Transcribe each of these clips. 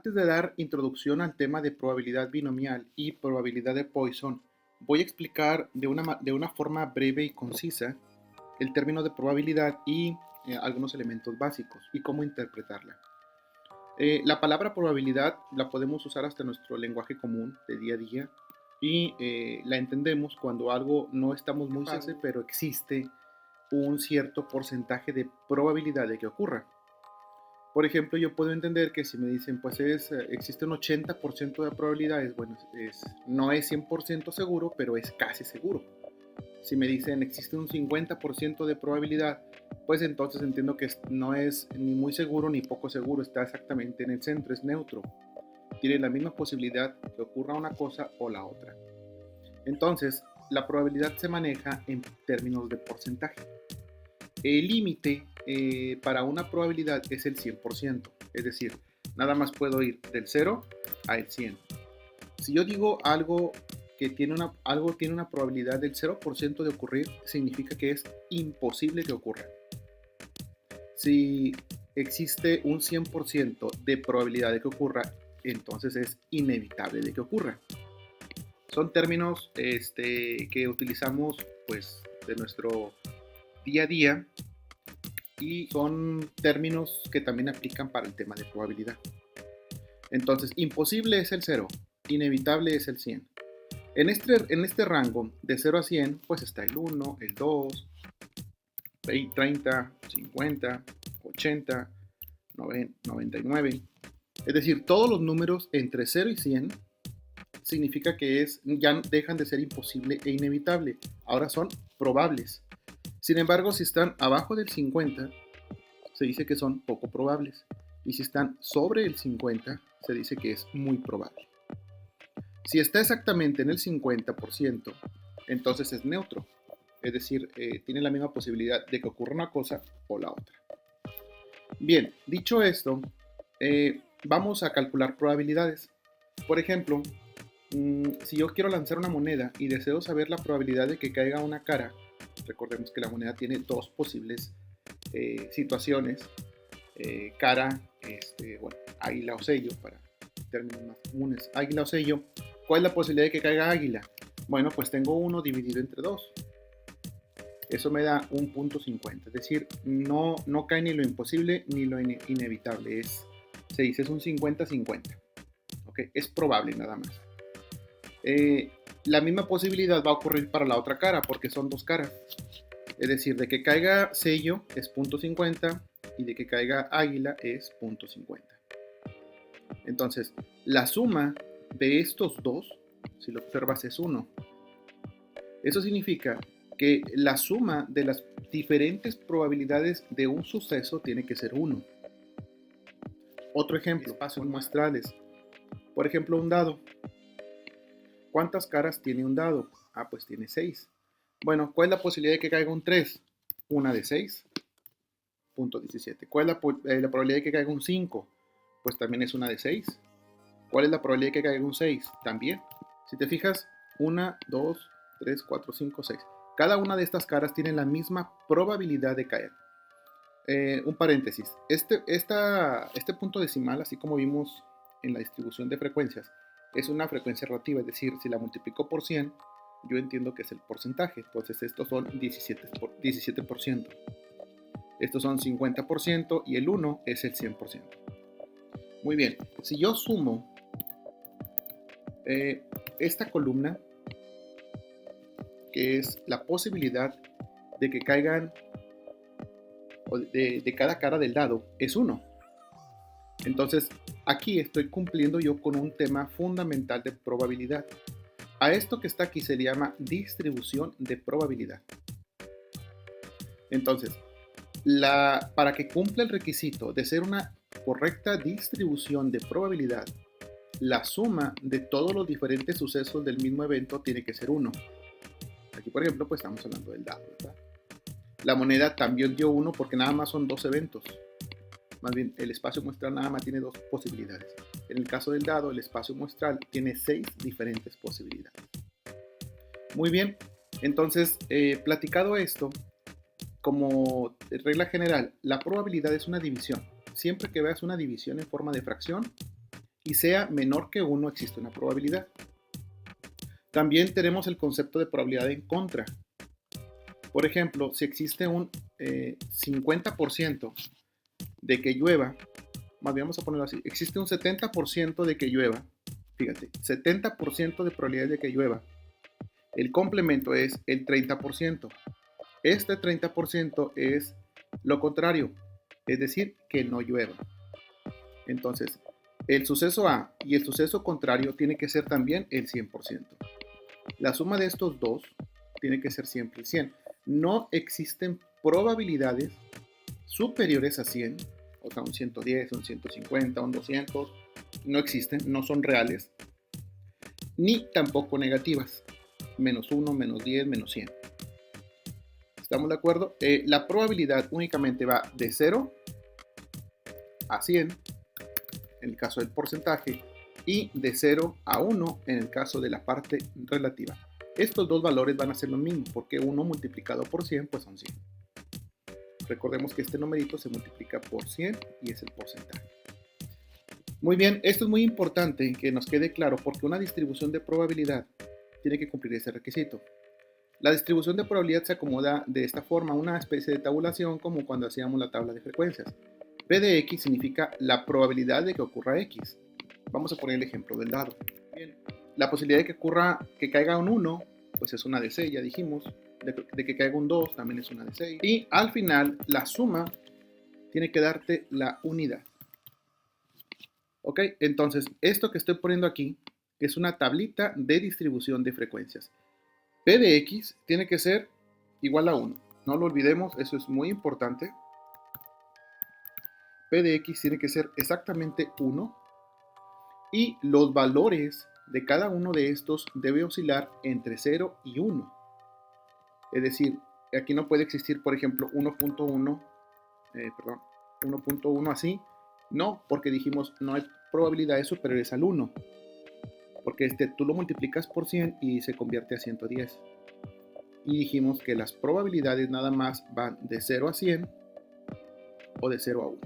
Antes de dar introducción al tema de probabilidad binomial y probabilidad de Poisson, voy a explicar de una forma breve y concisa el término de probabilidad y algunos elementos básicos y cómo interpretarla. La palabra probabilidad la podemos usar hasta en nuestro lenguaje común de día a día y la entendemos cuando algo no estamos muy seguros, pero existe un cierto porcentaje de probabilidad de que ocurra. Por ejemplo, yo puedo entender que si me dicen, pues existe un 80% de probabilidades, bueno, no es 100% seguro, pero es casi seguro. Si me dicen existe un 50% de probabilidad, pues entonces entiendo que no es ni muy seguro ni poco seguro, está exactamente en el centro, es neutro. Tiene la misma posibilidad que ocurra una cosa o la otra. Entonces, la probabilidad se maneja en términos de porcentaje. El límite para una probabilidad es el 100%, es decir, nada más puedo ir del 0 al 100. Si yo digo algo que tiene una probabilidad del 0% de ocurrir, significa que es imposible que ocurra. Si existe un 100% de probabilidad de que ocurra, entonces es inevitable de que ocurra. Son términos que utilizamos pues de nuestro día a día y son términos que también aplican para el tema de probabilidad. Entonces, imposible es el 0, inevitable es el 100. En este rango de 0 a 100, pues está el 1, el 2, 30, 50, 80, 99. Es decir, todos los números entre 0 y 100 significa que ya dejan de ser imposible e inevitable. Ahora son probables. Sin embargo, si están abajo del 50, se dice que son poco probables. Y si están sobre el 50, se dice que es muy probable. Si está exactamente en el 50%, entonces es neutro. Es decir, tiene la misma posibilidad de que ocurra una cosa o la otra. Bien, dicho esto, vamos a calcular probabilidades. Por ejemplo, si yo quiero lanzar una moneda y deseo saber la probabilidad de que caiga una cara, recordemos que la moneda tiene dos posibles situaciones, cara, águila o sello, para términos más comunes, águila o sello. ¿Cuál es la posibilidad de que caiga águila? Bueno, pues tengo 1 dividido entre 2. Eso me da un punto 50, es decir, no cae ni lo imposible ni lo inevitable, se dice es un 50-50. ¿Okay? Es probable nada más. La misma posibilidad va a ocurrir para la otra cara porque son dos caras. Es decir, de que caiga sello es punto 50 y de que caiga águila es punto 50. Entonces, la suma de estos dos, si lo observas, es 1. Eso significa que la suma de las diferentes probabilidades de un suceso tiene que ser 1. Otro ejemplo, espacios muestrales. Por ejemplo, un dado. ¿Cuántas caras tiene un dado? Ah, pues tiene 6. Bueno, ¿cuál es la posibilidad de que caiga un 3? Una de 6. Punto 17. ¿Cuál es la probabilidad de que caiga un 5? Pues también es una de 6. ¿Cuál es la probabilidad de que caiga un 6? También. Si te fijas, 1, 2, 3, 4, 5, 6. Cada una de estas caras tiene la misma probabilidad de caer. Un paréntesis. Este punto decimal, así como vimos en la distribución de frecuencias, es una frecuencia relativa, es decir, si la multiplico por 100, yo entiendo que es el porcentaje. Entonces estos son 17%. Estos son 50% y el 1 es el 100%. Muy bien, si yo sumo esta columna, que es la posibilidad de que caigan de cada cara del dado, es 1. Entonces, aquí estoy cumpliendo yo con un tema fundamental de probabilidad. A esto que está aquí se le llama distribución de probabilidad. Entonces, para que cumpla el requisito de ser una correcta distribución de probabilidad, la suma de todos los diferentes sucesos del mismo evento tiene que ser 1. Aquí, por ejemplo, pues estamos hablando del dado, ¿verdad? La moneda también dio 1 porque nada más son 2 eventos. Más bien, el espacio muestral nada más tiene 2 posibilidades. En el caso del dado, el espacio muestral tiene 6 diferentes posibilidades. Muy bien, entonces, platicado esto, como regla general, la probabilidad es una división. Siempre que veas una división en forma de fracción, y sea menor que 1, existe una probabilidad. También tenemos el concepto de probabilidad en contra. Por ejemplo, si existe un 50% de que llueva, más bien vamos a ponerlo así, existe un 70% de que llueva, fíjate, 70% de probabilidad de que llueva. El complemento es el 30%. Este 30% es lo contrario, es decir, que no llueva. Entonces, el suceso A y el suceso contrario tiene que ser también el 100%. La suma de estos dos tiene que ser siempre el 100. No existen probabilidades superiores a 100, o sea, un 110, un 150, un 200, no existen, no son reales, ni tampoco negativas, menos 1, menos 10, menos 100. ¿Estamos de acuerdo? La probabilidad únicamente va de 0 a 100 en el caso del porcentaje y de 0 a 1 en el caso de la parte relativa. Estos dos valores van a ser lo mismo porque 1 multiplicado por 100 pues son 100. Recordemos que este numerito se multiplica por 100 y es el porcentaje. Muy bien, esto es muy importante que nos quede claro porque una distribución de probabilidad tiene que cumplir ese requisito. La distribución de probabilidad se acomoda de esta forma, una especie de tabulación como cuando hacíamos la tabla de frecuencias. P de X significa la probabilidad de que ocurra X. Vamos a poner el ejemplo del dado. Bien, la posibilidad de que caiga un 1, pues es una de 6, ya dijimos. De que caiga un 2 también es una de 6. Y al final, la suma tiene que darte la unidad. ¿Ok? Entonces, esto que estoy poniendo aquí es una tablita de distribución de frecuencias. P de X tiene que ser igual a 1. No lo olvidemos, eso es muy importante. P de X tiene que ser exactamente 1 y los valores de cada uno de estos debe oscilar entre 0 y 1. Es decir, aquí no puede existir, por ejemplo, 1.1 así. No, porque dijimos no hay probabilidades superiores al 1. Porque tú lo multiplicas por 100 y se convierte a 110. Y dijimos que las probabilidades nada más van de 0 a 100 o de 0 a 1.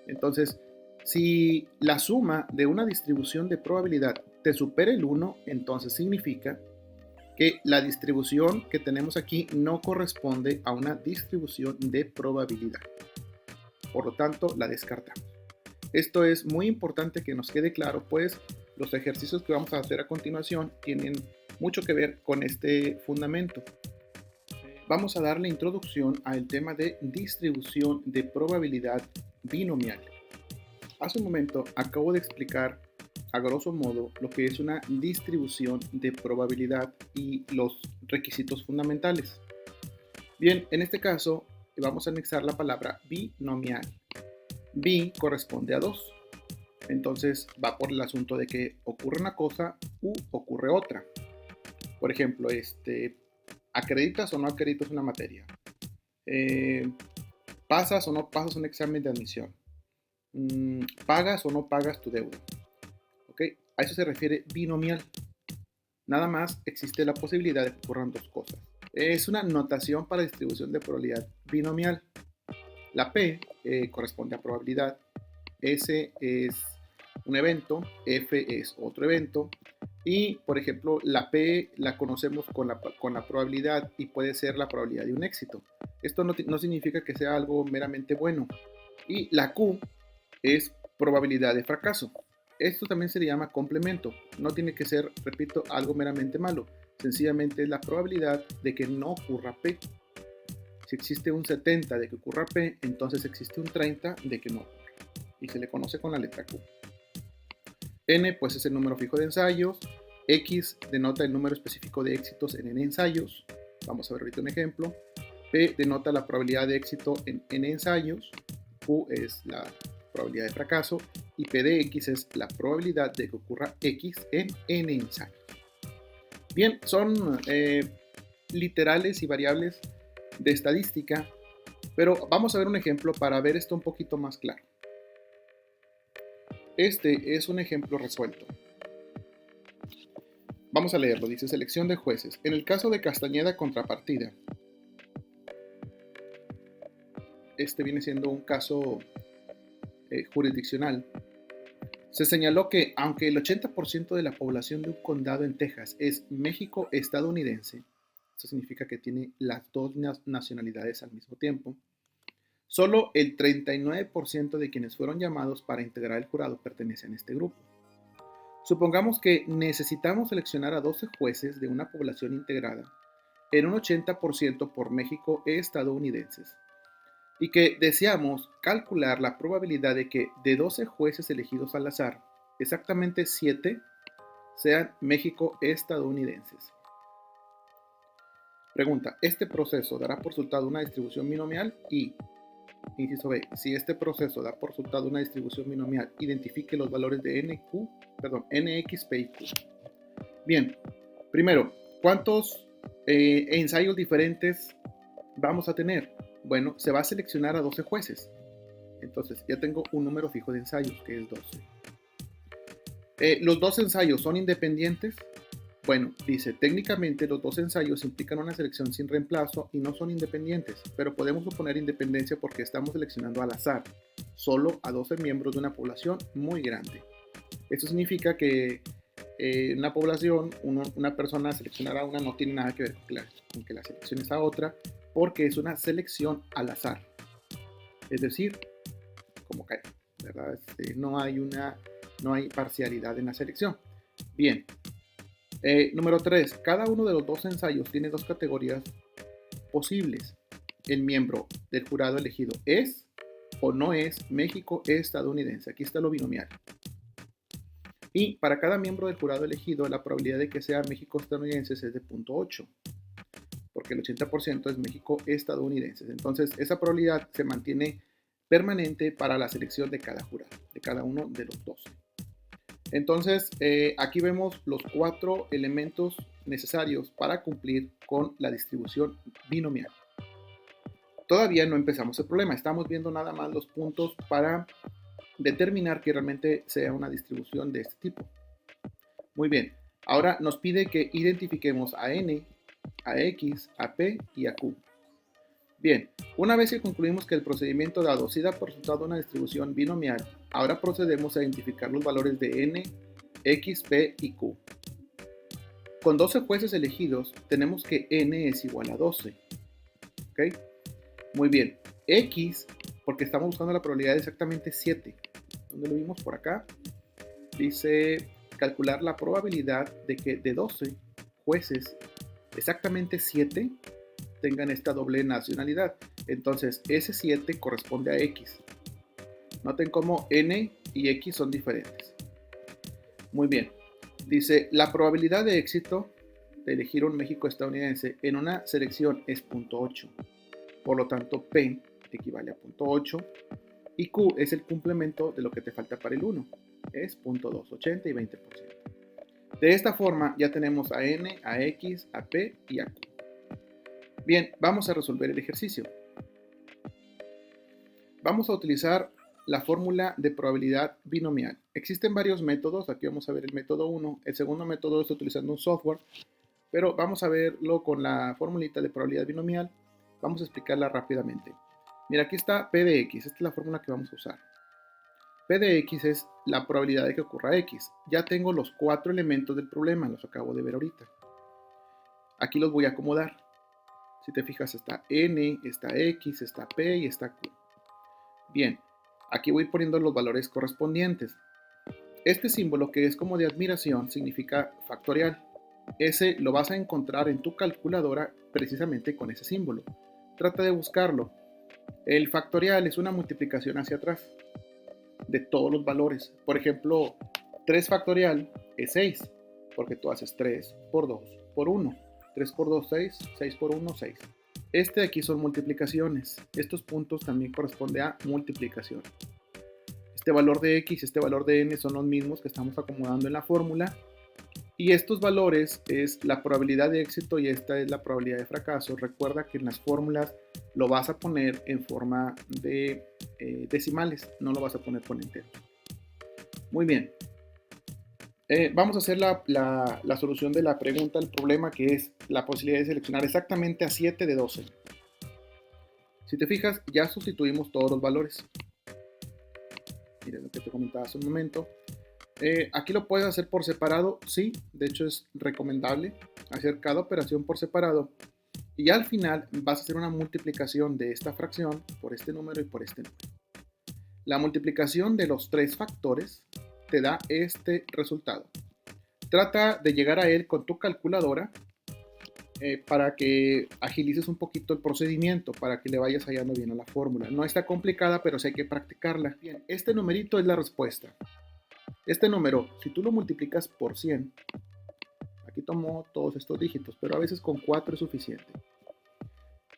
Entonces, si la suma de una distribución de probabilidad te supera el 1, entonces significa que la distribución que tenemos aquí no corresponde a una distribución de probabilidad. Por lo tanto, la descartamos. Esto es muy importante que nos quede claro, pues los ejercicios que vamos a hacer a continuación tienen mucho que ver con este fundamento. Vamos a darle introducción al tema de distribución de probabilidad binomial. Hace un momento acabo de explicar a grosso modo lo que es una distribución de probabilidad y los requisitos fundamentales. Bien, en este caso vamos a anexar la palabra binomial. Bi corresponde a 2. Entonces va por el asunto de que ocurre una cosa u ocurre otra. Por ejemplo, ¿acreditas o no acreditas una materia? ¿Pasas o no pasas un examen de admisión? ¿Pagas o no pagas tu deuda? ¿Ok? A eso se refiere binomial. Nada más existe la posibilidad de que ocurran dos cosas. Es una notación para distribución de probabilidad binomial. La P corresponde a probabilidad, S es un evento, F es otro evento, y por ejemplo la P la conocemos con la probabilidad y puede ser la probabilidad de un éxito. Esto no significa que sea algo meramente bueno. Y la Q es probabilidad de fracaso. Esto también se le llama complemento. No tiene que ser, repito, algo meramente malo. Sencillamente es la probabilidad de que no ocurra P. Si existe un 70 de que ocurra P, entonces existe un 30 de que no ocurra. Y se le conoce con la letra Q. N pues es el número fijo de ensayos. X denota el número específico de éxitos en N ensayos. Vamos a ver ahorita un ejemplo. P denota la probabilidad de éxito en N ensayos. Q es la probabilidad de fracaso. Y P de X es la probabilidad de que ocurra X en N ensayos. Bien, son literales y variables de estadística, pero vamos a ver un ejemplo para ver esto un poquito más claro. Este es un ejemplo resuelto. Vamos a leerlo, dice selección de jueces. En el caso de Castañeda contrapartida, este viene siendo un caso jurisdiccional. Se señaló que aunque el 80% de la población de un condado en Texas es México estadounidense, eso significa que tiene las dos nacionalidades al mismo tiempo, solo el 39% de quienes fueron llamados para integrar el jurado pertenecen a este grupo. Supongamos que necesitamos seleccionar a 12 jueces de una población integrada en un 80% por México estadounidenses y que deseamos calcular la probabilidad de que de 12 jueces elegidos al azar, exactamente 7 sean México estadounidenses. Pregunta, ¿este proceso dará por resultado una distribución binomial? Y, inciso B, si este proceso da por resultado una distribución binomial, identifique los valores de N, X, P y Q. Bien, primero, ¿cuántos ensayos diferentes vamos a tener? Bueno, se va a seleccionar a 12 jueces. Entonces, ya tengo un número fijo de ensayos, que es 12. ¿Los 2 ensayos son independientes? Bueno, dice, técnicamente los 2 ensayos implican una selección sin reemplazo y no son independientes, pero podemos suponer independencia porque estamos seleccionando al azar, solo a 12 miembros de una población muy grande. Esto significa que en una población, una persona seleccionará una no tiene nada que ver con que la selecciones a otra, porque es una selección al azar. Es decir, como cae, ¿verdad? No hay parcialidad en la selección. Bien. Número 3. Cada uno de los 2 ensayos tiene 2 categorías posibles. El miembro del jurado elegido es o no es México estadounidense. Aquí está lo binomial. Y para cada miembro del jurado elegido, la probabilidad de que sea México estadounidense es de 0.8. Porque el 80% es México estadounidense. Entonces, esa probabilidad se mantiene permanente para la selección de cada jurado, de cada uno de los 12. Entonces, aquí vemos los 4 elementos necesarios para cumplir con la distribución binomial. Todavía no empezamos el problema, estamos viendo nada más los puntos para determinar que realmente sea una distribución de este tipo. Muy bien, ahora nos pide que identifiquemos a N, a X, a P y a Q. Bien, una vez que concluimos que el procedimiento dado sí da por resultado una distribución binomial, ahora procedemos a identificar los valores de N, X, P y Q. Con 12 jueces elegidos, tenemos que N es igual a 12. ¿Ok? Muy bien. X, porque estamos buscando la probabilidad de exactamente 7. ¿Dónde lo vimos? Por acá. Dice calcular la probabilidad de que de 12 jueces, exactamente 7 tengan esta doble nacionalidad. Entonces, ese 7 corresponde a X. Noten cómo N y X son diferentes. Muy bien. Dice, la probabilidad de éxito de elegir un México estadounidense en una selección es 0.8. Por lo tanto, P equivale a 0.8 y Q es el complemento de lo que te falta para el 1. Es 0.2, 80 y 20%. De esta forma ya tenemos a N, a X, a P y a Q. Bien, vamos a resolver el ejercicio. Vamos a utilizar la fórmula de probabilidad binomial. Existen varios métodos, aquí vamos a ver el método 1. El segundo método es utilizando un software, pero vamos a verlo con la formulita de probabilidad binomial. Vamos a explicarla rápidamente. Mira, aquí está P de X, esta es la fórmula que vamos a usar. P de X es la probabilidad de que ocurra X. Ya tengo los 4 elementos del problema, los acabo de ver ahorita. Aquí los voy a acomodar. Si te fijas, está N, está X, está P y está Q. Bien, aquí voy poniendo los valores correspondientes. Este símbolo, que es como de admiración, significa factorial. Ese lo vas a encontrar en tu calculadora precisamente con ese símbolo. Trata de buscarlo. El factorial es una multiplicación hacia atrás de todos los valores. Por ejemplo, 3 factorial es 6, porque tú haces 3 por 2 por 1. 3 por 2, 6, 6 por 1, 6. Este de aquí son multiplicaciones. Estos puntos también corresponden a multiplicación. Este valor de X y este valor de N son los mismos que estamos acomodando en la fórmula. Y estos valores es la probabilidad de éxito y esta es la probabilidad de fracaso. Recuerda que en las fórmulas lo vas a poner en forma de decimales, no lo vas a poner con enteros. Muy bien. Vamos a hacer la solución de la pregunta, el problema, que es la posibilidad de seleccionar exactamente a 7 de 12. Si te fijas, ya sustituimos todos los valores. Mira lo que te comentaba hace un momento. Aquí lo puedes hacer por separado, sí, de hecho es recomendable hacer cada operación por separado y al final vas a hacer una multiplicación de esta fracción por este número y por este número. La multiplicación de los tres factores te da este resultado. Trata de llegar a él con tu calculadora para que agilices un poquito el procedimiento, para que le vayas hallando bien a la fórmula. No está complicada, pero sí hay que practicarla. Bien, este numerito es la respuesta. Este número, si tú lo multiplicas por 100, aquí tomo todos estos dígitos, pero a veces con 4 es suficiente.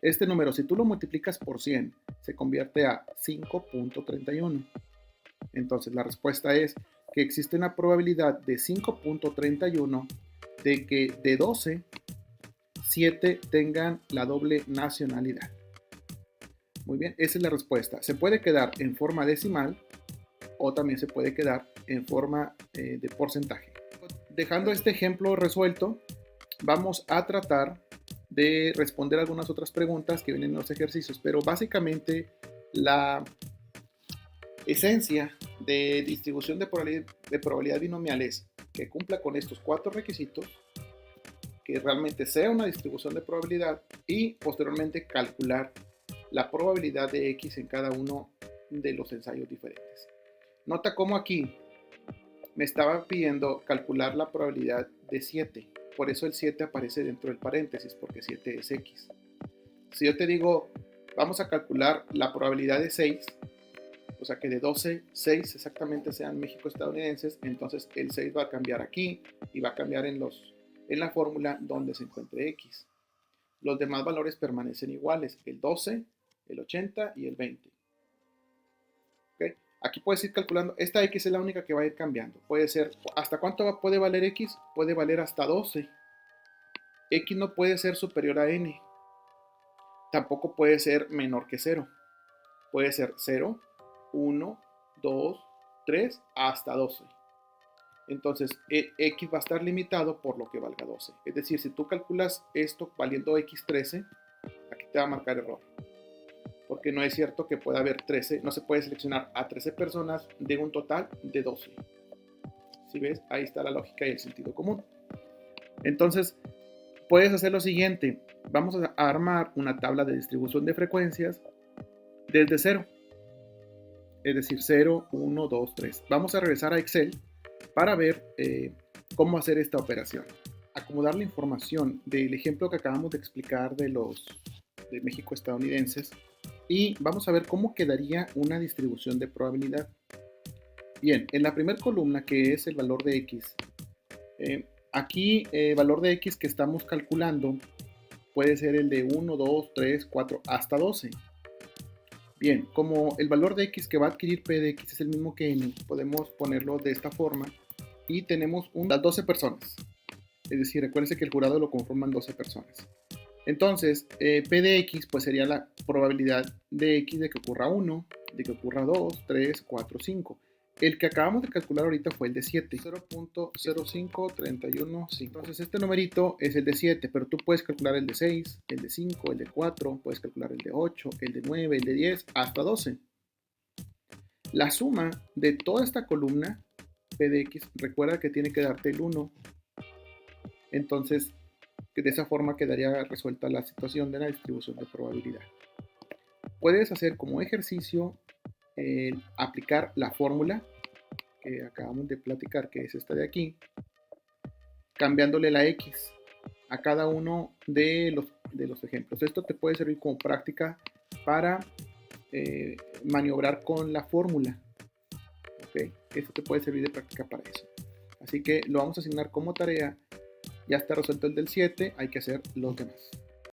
Este número, si tú lo multiplicas por 100, se convierte a 5.31. Entonces la respuesta es que existe una probabilidad de 5.31 de que de 12, 7 tengan la doble nacionalidad. Muy bien, esa es la respuesta. Se puede quedar en forma decimal o también se puede quedar en forma de porcentaje. Dejando este ejemplo resuelto, vamos a tratar de responder algunas otras preguntas que vienen en los ejercicios, pero básicamente la esencia de distribución de probabilidad binomial es que cumpla con estos 4 requisitos, que realmente sea una distribución de probabilidad y posteriormente calcular la probabilidad de X en cada uno de los ensayos diferentes. Nota cómo aquí me estaba pidiendo calcular la probabilidad de 7. Por eso el 7 aparece dentro del paréntesis, porque 7 es X. Si yo te digo, vamos a calcular la probabilidad de 6, o sea que de 12, 6 exactamente sean México-estadounidenses, entonces el 6 va a cambiar aquí y va a cambiar en la fórmula donde se encuentre X. Los demás valores permanecen iguales, el 12, el 80 y el 20. ¿Okay? Aquí puedes ir calculando, esta X es la única que va a ir cambiando. Puede ser, ¿hasta cuánto puede valer X? Puede valer hasta 12. X no puede ser superior a N. Tampoco puede ser menor que 0. Puede ser 0, 1, 2, 3, hasta 12. Entonces, X va a estar limitado por lo que valga 12. Es decir, si tú calculas esto valiendo X13, aquí te va a marcar error. Porque no es cierto que pueda haber 13, no se puede seleccionar a 13 personas de un total de 12. Si ves, ahí está la lógica y el sentido común. Entonces, puedes hacer lo siguiente. Vamos a armar una tabla de distribución de frecuencias desde 0. Es decir, 0, 1, 2, 3. Vamos a regresar a Excel para ver cómo hacer esta operación. Acomodar la información del ejemplo que acabamos de explicar de México estadounidenses y vamos a ver cómo quedaría una distribución de probabilidad. Bien, en la primera columna, que es el valor de X, aquí el valor de X que estamos calculando puede ser el de 1, 2, 3, 4, hasta 12. Bien, como el valor de X que va a adquirir P de X es el mismo que N, podemos ponerlo de esta forma y tenemos las 12 personas. Es decir, recuérdense que el jurado lo conforman 12 personas. Entonces, P de X pues sería la probabilidad de X de que ocurra 1, de que ocurra 2, 3, 4, 5. El que acabamos de calcular ahorita fue el de 7, 0.05315. Entonces este numerito es el de 7, pero tú puedes calcular el de 6, el de 5, el de 4, puedes calcular el de 8, el de 9, el de 10, hasta 12. La suma de toda esta columna, P de X, recuerda que tiene que darte el 1. Entonces, de esa forma quedaría resuelta la situación de la distribución de probabilidad. Puedes hacer como ejercicio aplicar la fórmula que acabamos de platicar, que es esta de aquí, cambiándole la X a cada uno de los ejemplos. Esto te puede servir como práctica para maniobrar con la fórmula. ¿Okay? Esto te puede servir de práctica para eso. Así que lo vamos a asignar como tarea. Ya está resuelto el del 7, hay que hacer los demás.